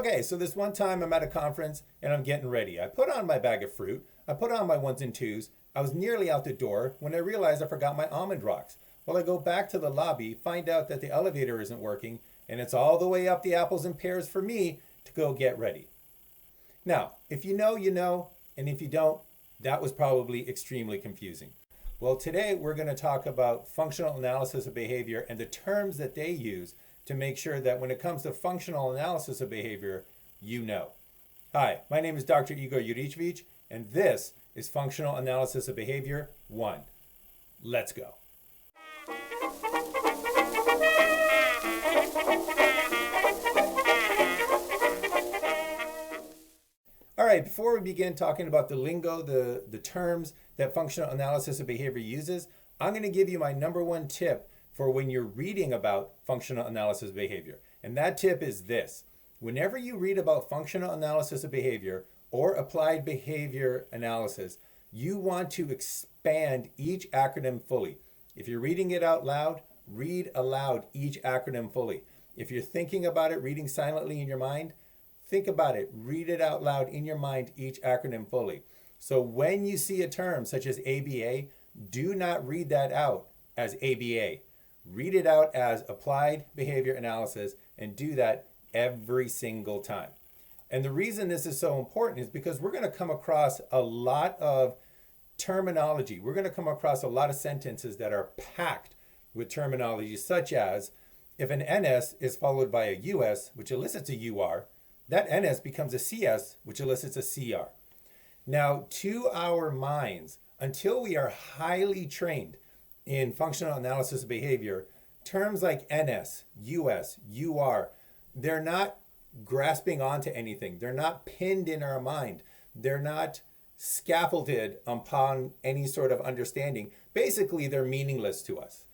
Okay, so this one time I'm at a conference and I'm getting ready. I put on my bag of fruit, I put on my ones and twos. I was nearly out the door when I realized I forgot my almond rocks. Well, I go back to the lobby, find out that the elevator isn't working, and it's all the way up the apples and pears for me to go get ready. Now, if you know, you know, and if you don't, that was probably extremely confusing. Well, today we're going to talk about functional analysis of behavior and the terms that they use to make sure that when it comes to functional analysis of behavior, you know. Hi, my name is Dr. Igor Juricevic, and this is Functional Analysis of Behavior 1. Let's go. All right, before we begin talking about the lingo, the terms that functional analysis of behavior uses, I'm going to give you my number one tip for when you're reading about functional analysis of behavior. And that tip is this. Whenever you read about functional analysis of behavior or applied behavior analysis, you want to expand each acronym fully. If you're reading it out loud, read aloud each acronym fully. If you're thinking about it, reading silently in your mind, think about it, read it out loud in your mind, each acronym fully. So when you see a term such as ABA, do not read that out as ABA. Read it out as applied behavior analysis and do that every single time. And the reason this is so important is because we're going to come across a lot of terminology. We're going to come across a lot of sentences that are packed with terminology such as if an NS is followed by a US, which elicits a UR, that NS becomes a CS, which elicits a CR. Now, to our minds, until we are highly trained in functional analysis of behavior, terms like NS, US, UR, they're not grasping onto anything. They're not pinned in our mind. They're not scaffolded upon any sort of understanding. Basically, they're meaningless to us.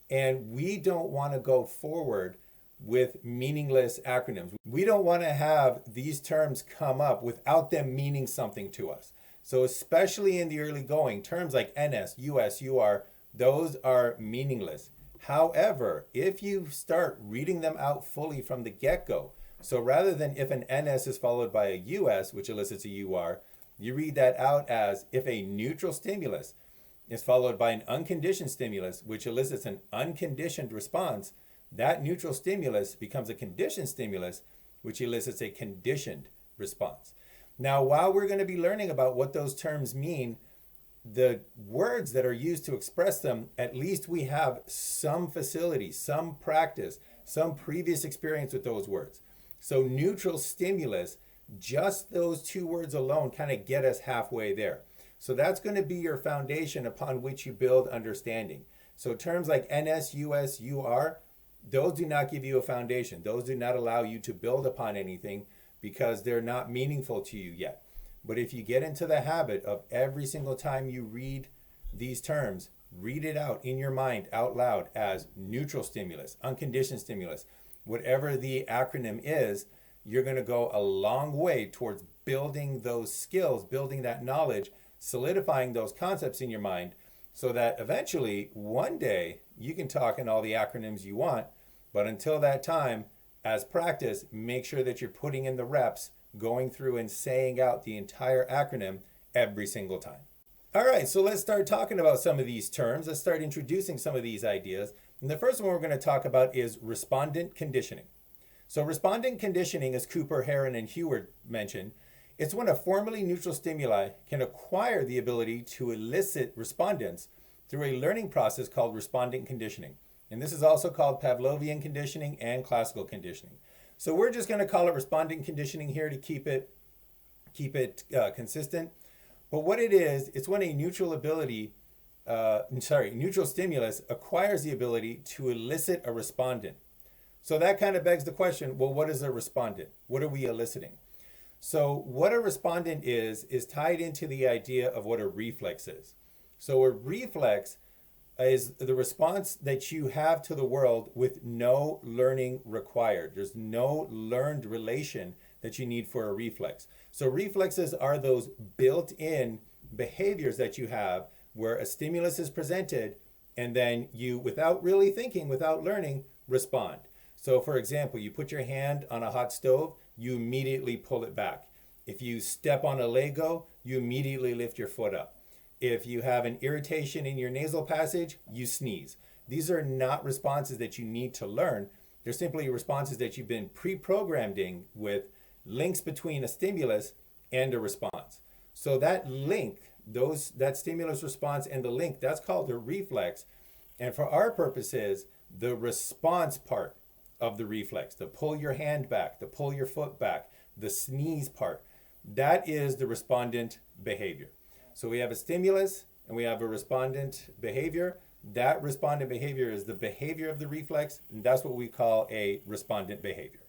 And we don't want to go forward with meaningless acronyms. We don't want to have these terms come up without them meaning something to us. So especially in the early going, terms like NS, US, UR, those are meaningless. However, if you start reading them out fully from the get-go, so rather than if an NS is followed by a US, which elicits a UR, you read that out as if a neutral stimulus is followed by an unconditioned stimulus, which elicits an unconditioned response, that neutral stimulus becomes a conditioned stimulus, which elicits a conditioned response. Now, while we're going to be learning about what those terms mean, the words that are used to express them, at least we have some facility, some practice, some previous experience with those words. So neutral stimulus, just those two words alone kind of get us halfway there. So that's going to be your foundation upon which you build understanding. So terms like NS, US, UR, those do not give you a foundation. Those do not allow you to build upon anything because they're not meaningful to you yet. But if you get into the habit of every single time you read these terms, read it out in your mind out loud as neutral stimulus, unconditioned stimulus, whatever the acronym is, you're going to go a long way towards building those skills, building that knowledge, solidifying those concepts in your mind so that eventually one day you can talk in all the acronyms you want. But until that time, as practice, make sure that you're putting in the reps, going through and saying out the entire acronym every single time. All right, so let's start talking about some of these terms. Let's start introducing some of these ideas. And the first one we're going to talk about is respondent conditioning. So respondent conditioning, as Cooper, Heron, and Heward mentioned, it's when a formally neutral stimuli can acquire the ability to elicit respondents through a learning process called respondent conditioning. And this is also called Pavlovian conditioning and classical conditioning. So we're just going to call it respondent conditioning here to keep it consistent. But what it is, it's when a neutral stimulus acquires the ability to elicit a respondent. So that kind of begs the question, well, what is a respondent? What are we eliciting? So what a respondent is tied into the idea of what a reflex is. So a reflex is the response that you have to the world with no learning required. There's no learned relation that you need for a reflex. So reflexes are those built-in behaviors that you have where a stimulus is presented and then you, without really thinking, without learning, respond. So for example, you put your hand on a hot stove, you immediately pull it back. If you step on a Lego, you immediately lift your foot up. If you have an irritation in your nasal passage, you sneeze. These are not responses that you need to learn. They're simply responses that you've been pre-programmed in with links between a stimulus and a response. So that link, that stimulus response and the link, that's called a reflex. And for our purposes, the response part of the reflex, the pull your hand back, the pull your foot back, the sneeze part, that is the respondent behavior. So we have a stimulus and we have a respondent behavior. That respondent behavior is the behavior of the reflex, and that's what we call a respondent behavior.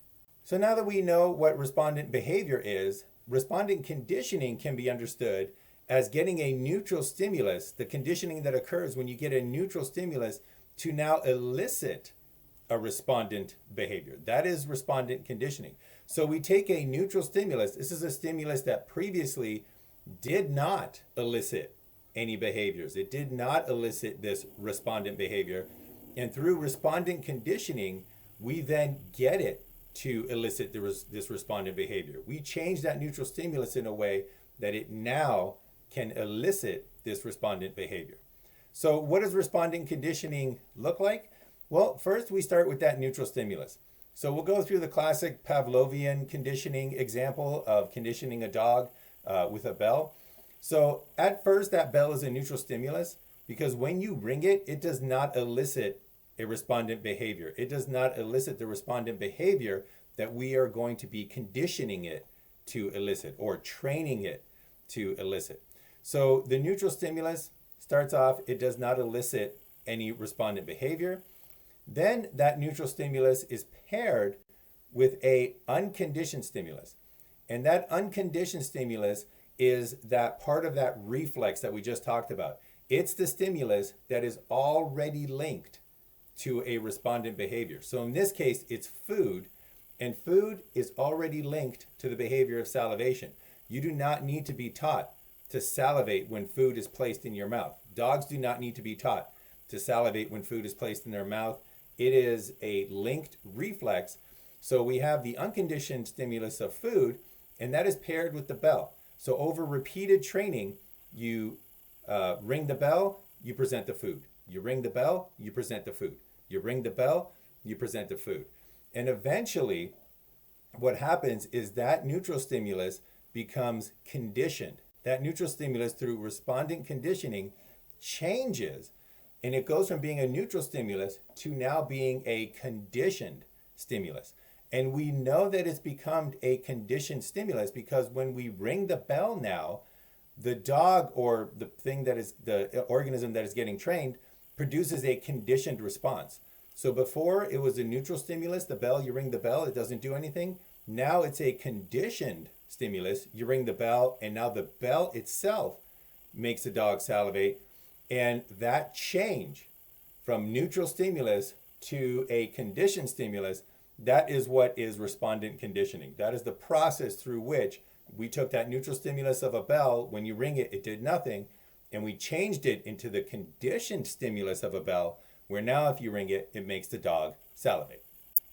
So now that we know what respondent behavior is, respondent conditioning can be understood as getting a neutral stimulus, the conditioning that occurs when you get a neutral stimulus to now elicit a respondent behavior. That is respondent conditioning. So we take a neutral stimulus. This is a stimulus that previously did not elicit any behaviors. It did not elicit this respondent behavior. And through respondent conditioning, we then get it to elicit this respondent behavior. We change that neutral stimulus in a way that it now can elicit this respondent behavior. So what does respondent conditioning look like? Well, first we start with that neutral stimulus. So we'll go through the classic Pavlovian conditioning example of conditioning a dog with a bell. So at first that bell is a neutral stimulus because when you ring it, it does not elicit a respondent behavior. It does not elicit the respondent behavior that we are going to be conditioning it to elicit or training it to elicit. So the neutral stimulus starts off, it does not elicit any respondent behavior. Then that neutral stimulus is paired with a unconditioned stimulus. And that unconditioned stimulus is that part of that reflex that we just talked about. It's the stimulus that is already linked to a respondent behavior. So in this case, it's food, and food is already linked to the behavior of salivation. You do not need to be taught to salivate when food is placed in your mouth. Dogs do not need to be taught to salivate when food is placed in their mouth. It is a linked reflex. So we have the unconditioned stimulus of food, and that is paired with the bell. So over repeated training, you ring the bell, you present the food. You ring the bell, you present the food. You ring the bell, you present the food. And eventually, what happens is that neutral stimulus becomes conditioned. That neutral stimulus through respondent conditioning changes, and it goes from being a neutral stimulus to now being a conditioned stimulus. And we know that it's become a conditioned stimulus because when we ring the bell now, the dog or the thing that is the organism that is getting trained produces a conditioned response. So before it was a neutral stimulus, the bell, you ring the bell, it doesn't do anything. Now it's a conditioned stimulus, you ring the bell, and now the bell itself makes the dog salivate. And that change from neutral stimulus to a conditioned stimulus, that is what is respondent conditioning. That is the process through which we took that neutral stimulus of a bell. When you ring it, it did nothing. And we changed it into the conditioned stimulus of a bell, where now if you ring it, it makes the dog salivate.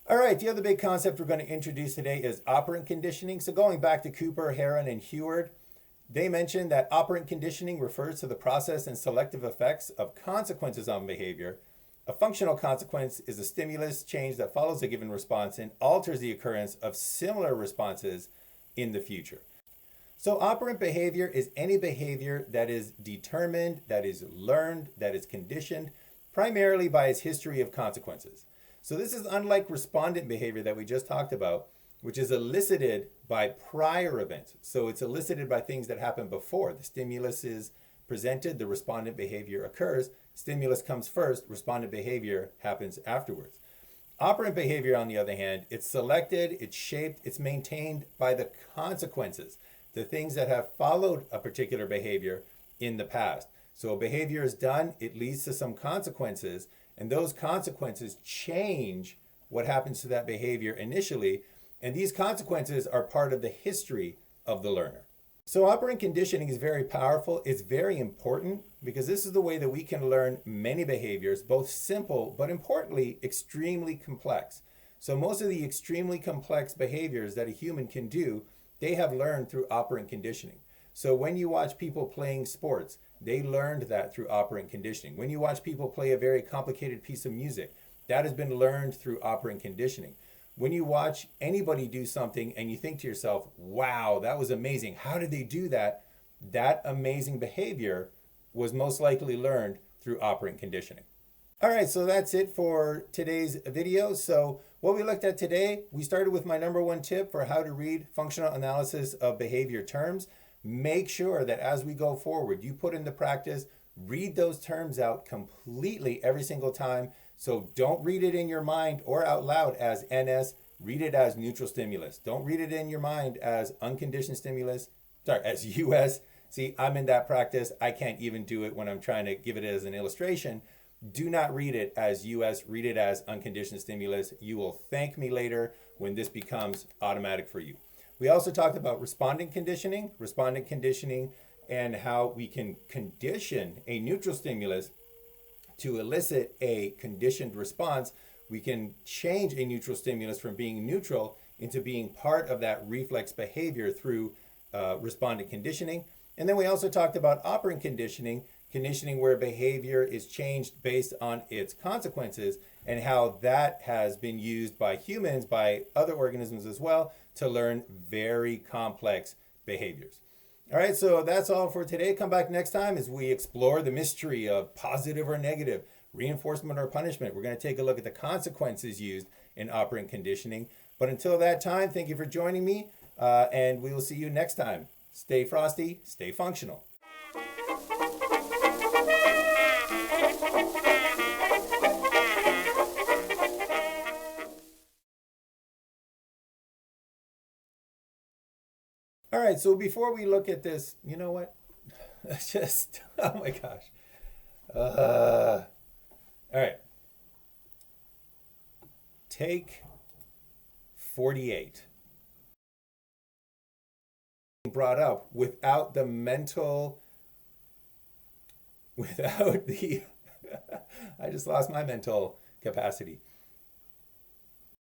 All right, the other big concept we're going to introduce today is operant conditioning. So going back to Cooper, Heron, and Heward, they mentioned that operant conditioning refers to the process and selective effects of consequences on behavior. A functional consequence is a stimulus change that follows a given response and alters the occurrence of similar responses in the future. So operant behavior is any behavior that is determined, that is learned, that is conditioned, primarily by its history of consequences. So this is unlike respondent behavior that we just talked about, which is elicited by prior events. So it's elicited by things that happen before. The stimulus is presented, the respondent behavior occurs, stimulus comes first, respondent behavior happens afterwards. Operant behavior, on the other hand, it's selected, it's shaped, it's maintained by the consequences, the things that have followed a particular behavior in the past. So a behavior is done, it leads to some consequences, and those consequences change what happens to that behavior initially, and these consequences are part of the history of the learner. So operant conditioning is very powerful. It's very important because this is the way that we can learn many behaviors, both simple, but importantly, extremely complex. So most of the extremely complex behaviors that a human can do, they have learned through operant conditioning. So when you watch people playing sports, they learned that through operant conditioning. When you watch people play a very complicated piece of music, that has been learned through operant conditioning. When you watch anybody do something and you think to yourself, wow, that was amazing. How did they do that? That amazing behavior was most likely learned through operant conditioning. All right, so that's it for today's video. So what we looked at today, we started with my number one tip for how to read functional analysis of behavior terms. Make sure that as we go forward, you put into practice, read those terms out completely every single time. So don't read it in your mind or out loud as NS, read it as neutral stimulus. Don't read it in your mind as unconditioned stimulus, as US. See, I'm in that practice. I can't even do it when I'm trying to give it as an illustration. Do not read it as US, read it as unconditioned stimulus. You will thank me later when this becomes automatic for you. We also talked about respondent conditioning, and how we can condition a neutral stimulus to elicit a conditioned response. We can change a neutral stimulus from being neutral into being part of that reflex behavior through respondent conditioning. And then we also talked about operant conditioning where behavior is changed based on its consequences, and how that has been used by humans, by other organisms as well, to learn very complex behaviors. All right, so that's all for today. Come back next time as we explore the mystery of positive or negative, reinforcement or punishment. We're going to take a look at the consequences used in operant conditioning. But until that time, thank you for joining me, and we will see you next time. Stay frosty, stay functional. All right, so before we look at this, you know what? Just, oh my gosh. All right. Take 48. Brought up without the I just lost my mental capacity.